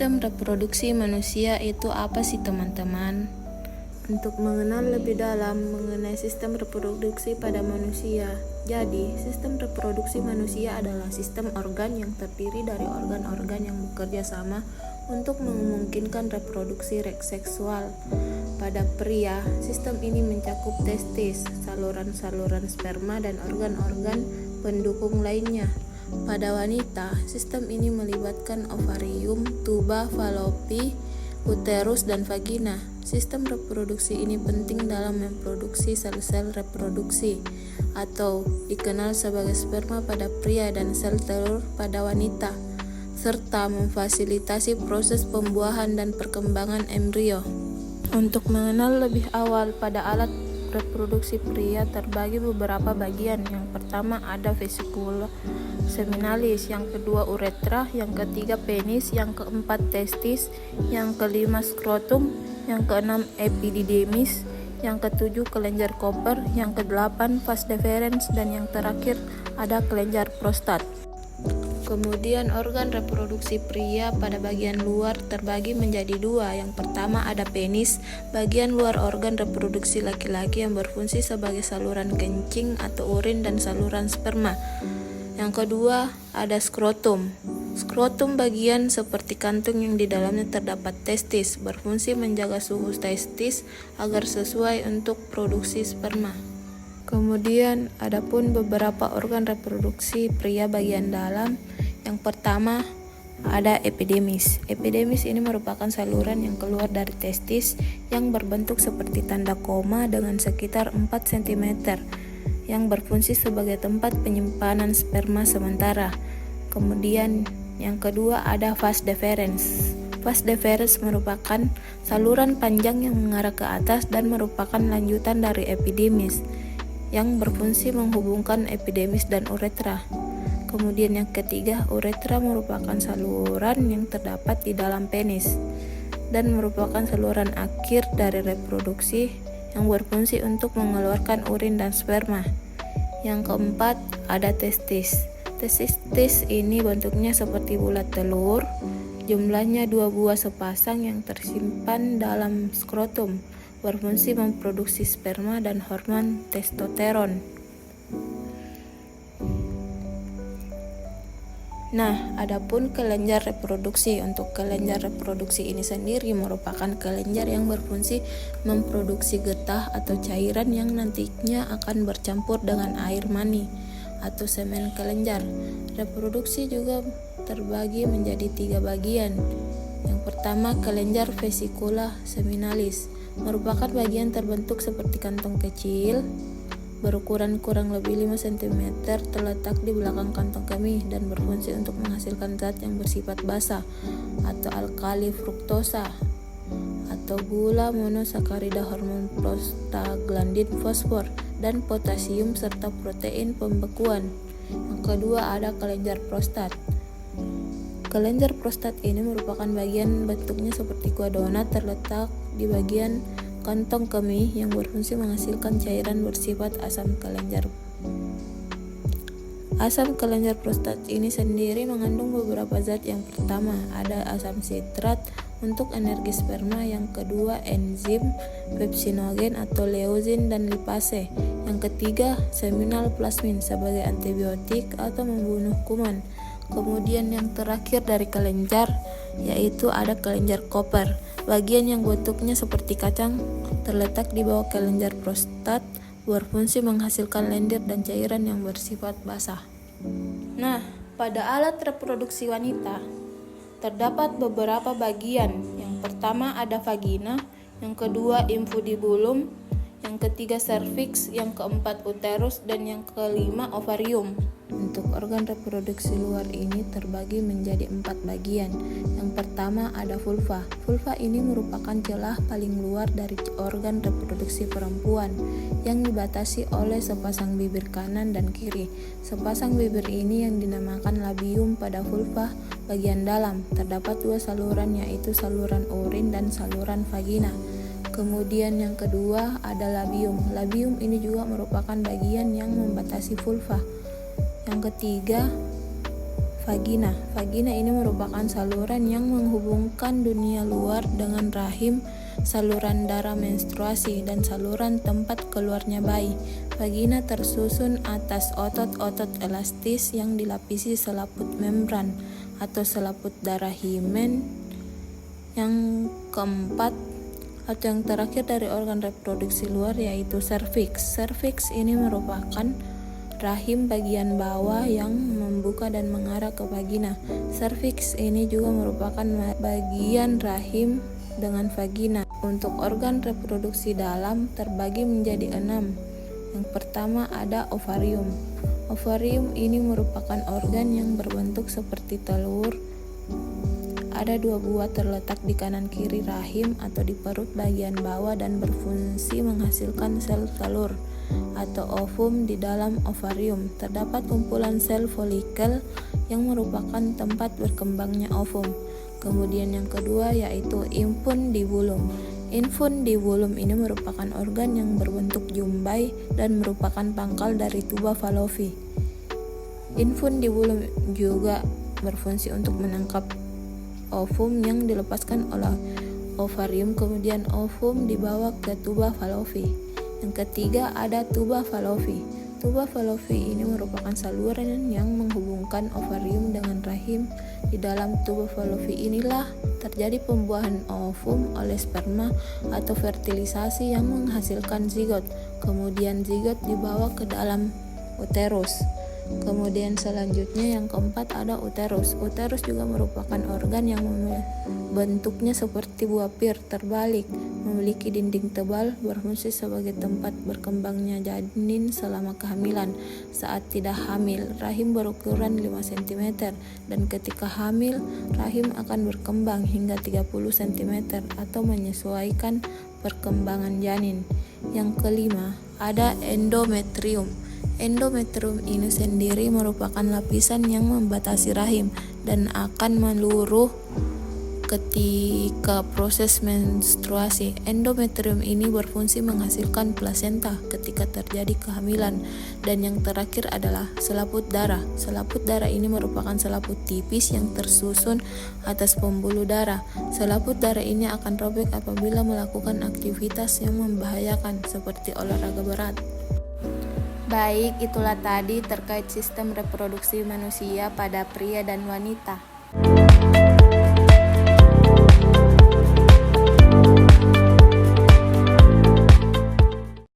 Sistem reproduksi manusia itu apa sih teman-teman? Untuk mengenal lebih dalam mengenai sistem reproduksi pada manusia. Jadi, sistem reproduksi manusia adalah sistem organ yang terdiri dari organ-organ yang bekerja sama untuk memungkinkan reproduksi seksual. Pada pria, sistem ini mencakup testis, saluran-saluran sperma, dan organ-organ pendukung lainnya. Pada wanita, sistem ini melibatkan ovarium, tuba, falopi, uterus, dan vagina. Sistem reproduksi ini penting dalam memproduksi sel-sel reproduksi, atau dikenal sebagai sperma pada pria dan sel telur pada wanita, serta memfasilitasi proses pembuahan dan perkembangan embrio. Untuk mengenal lebih awal pada alat reproduksi pria terbagi beberapa bagian. Yang pertama ada vesikula seminalis, yang kedua uretra, yang ketiga penis, yang keempat testis, yang kelima skrotum, yang keenam epididymis, yang ketujuh kelenjar Cooper, yang kedelapan vas deferens, dan yang terakhir ada kelenjar prostat. Kemudian organ reproduksi pria pada bagian luar terbagi menjadi dua. Yang pertama ada penis, bagian luar organ reproduksi laki-laki yang berfungsi sebagai saluran kencing atau urin dan saluran sperma. Yang kedua ada skrotum. Skrotum bagian seperti kantung yang di dalamnya terdapat testis, berfungsi menjaga suhu testis agar sesuai untuk produksi sperma. Kemudian ada pun beberapa organ reproduksi pria bagian dalam. Yang pertama ada epididymis. Epididymis ini merupakan saluran yang keluar dari testis yang berbentuk seperti tanda koma dengan sekitar 4 cm yang berfungsi sebagai tempat penyimpanan sperma sementara. Kemudian yang kedua ada vas deferens. Vas deferens merupakan saluran panjang yang mengarah ke atas dan merupakan lanjutan dari epididymis yang berfungsi menghubungkan epididymis dan uretra. Kemudian yang ketiga, uretra merupakan saluran yang terdapat di dalam penis dan merupakan saluran akhir dari reproduksi yang berfungsi untuk mengeluarkan urin dan sperma. Yang keempat, ada testis. Testis ini bentuknya seperti bulat telur, jumlahnya 2 buah sepasang yang tersimpan dalam skrotum, berfungsi memproduksi sperma dan hormon testosteron. Nah, adapun kelenjar reproduksi. Untuk kelenjar reproduksi ini sendiri merupakan kelenjar yang berfungsi memproduksi getah atau cairan yang nantinya akan bercampur dengan air mani atau semen kelenjar. Reproduksi juga terbagi menjadi 3 bagian. Yang pertama, kelenjar vesikula seminalis merupakan bagian terbentuk seperti kantong kecil berukuran kurang lebih 5 cm terletak di belakang kantong kemih dan berfungsi untuk menghasilkan zat yang bersifat basa atau alkali fruktosa atau gula monosakarida, hormon prostaglandin, fosfor, dan potasium serta protein pembekuan. Yang kedua ada kelenjar prostat. Kelenjar prostat ini merupakan bagian bentuknya seperti kue donat terletak di bagian kantong kemih yang berfungsi menghasilkan cairan bersifat asam kelenjar. Asam kelenjar prostat ini sendiri mengandung beberapa zat. Yang pertama ada asam sitrat untuk energi sperma, yang kedua enzim pepsinogen atau leucin dan lipase, yang ketiga seminal plasmin sebagai antibiotik atau membunuh kuman. Kemudian yang terakhir dari kelenjar yaitu ada kelenjar Cooper, bagian yang bentuknya seperti kacang terletak di bawah kelenjar prostat, berfungsi menghasilkan lendir dan cairan yang bersifat basah. Nah, pada alat reproduksi wanita terdapat beberapa bagian. Yang pertama ada vagina, yang kedua infundibulum, yang ketiga serviks, yang keempat uterus, dan yang kelima ovarium. Untuk organ reproduksi luar ini terbagi menjadi 4 bagian. Yang pertama ada vulva. Vulva ini merupakan celah paling luar dari organ reproduksi perempuan yang dibatasi oleh sepasang bibir kanan dan kiri. Sepasang bibir ini yang dinamakan labium. Pada vulva bagian dalam terdapat 2 saluran, yaitu saluran urin dan saluran vagina. Kemudian yang kedua ada labium. Labium ini juga merupakan bagian yang membatasi vulva. Yang ketiga, vagina. Vagina ini merupakan saluran yang menghubungkan dunia luar dengan rahim, saluran darah menstruasi, dan saluran tempat keluarnya bayi. Vagina tersusun atas otot-otot elastis yang dilapisi selaput membran atau selaput darah himen. Yang keempat atau yang terakhir dari organ reproduksi luar yaitu serviks. Serviks ini merupakan rahim bagian bawah yang membuka dan mengarah ke vagina. Serviks ini juga merupakan bagian rahim dengan vagina. Untuk organ reproduksi dalam terbagi menjadi 6. Yang pertama ada ovarium. Ovarium ini merupakan organ yang berbentuk seperti telur. Ada 2 buah terletak di kanan kiri rahim atau di perut bagian bawah dan berfungsi menghasilkan sel telur atau ovum. Di dalam ovarium terdapat kumpulan sel folikel yang merupakan tempat berkembangnya ovum. Kemudian yang kedua yaitu infundibulum. Infundibulum ini merupakan organ yang berbentuk jumbai dan merupakan pangkal dari tuba fallopi. Infundibulum juga berfungsi untuk menangkap ovum yang dilepaskan oleh ovarium, kemudian ovum dibawa ke tuba fallopi. Yang ketiga ada tuba fallopi. Tuba fallopi ini merupakan saluran yang menghubungkan ovarium dengan rahim. Di dalam tuba fallopi inilah terjadi pembuahan ovum oleh sperma atau fertilisasi yang menghasilkan zigot. Kemudian zigot dibawa ke dalam uterus. Kemudian selanjutnya yang keempat ada uterus. Uterus juga merupakan organ yang bentuknya seperti buah pir terbalik, memiliki dinding tebal, berfungsi sebagai tempat berkembangnya janin selama kehamilan. Saat tidak hamil, rahim berukuran 5 cm dan ketika hamil, rahim akan berkembang hingga 30 cm atau menyesuaikan perkembangan janin. Yang kelima, ada endometrium. Endometrium ini sendiri merupakan lapisan yang membatasi rahim dan akan meluruh ketika proses menstruasi. Endometrium ini berfungsi menghasilkan plasenta ketika terjadi kehamilan. Dan yang terakhir adalah selaput darah. Selaput darah ini merupakan selaput tipis yang tersusun atas pembuluh darah. Selaput darah ini akan robek apabila melakukan aktivitas yang membahayakan seperti olahraga berat. Baik, itulah tadi terkait sistem reproduksi manusia pada pria dan wanita.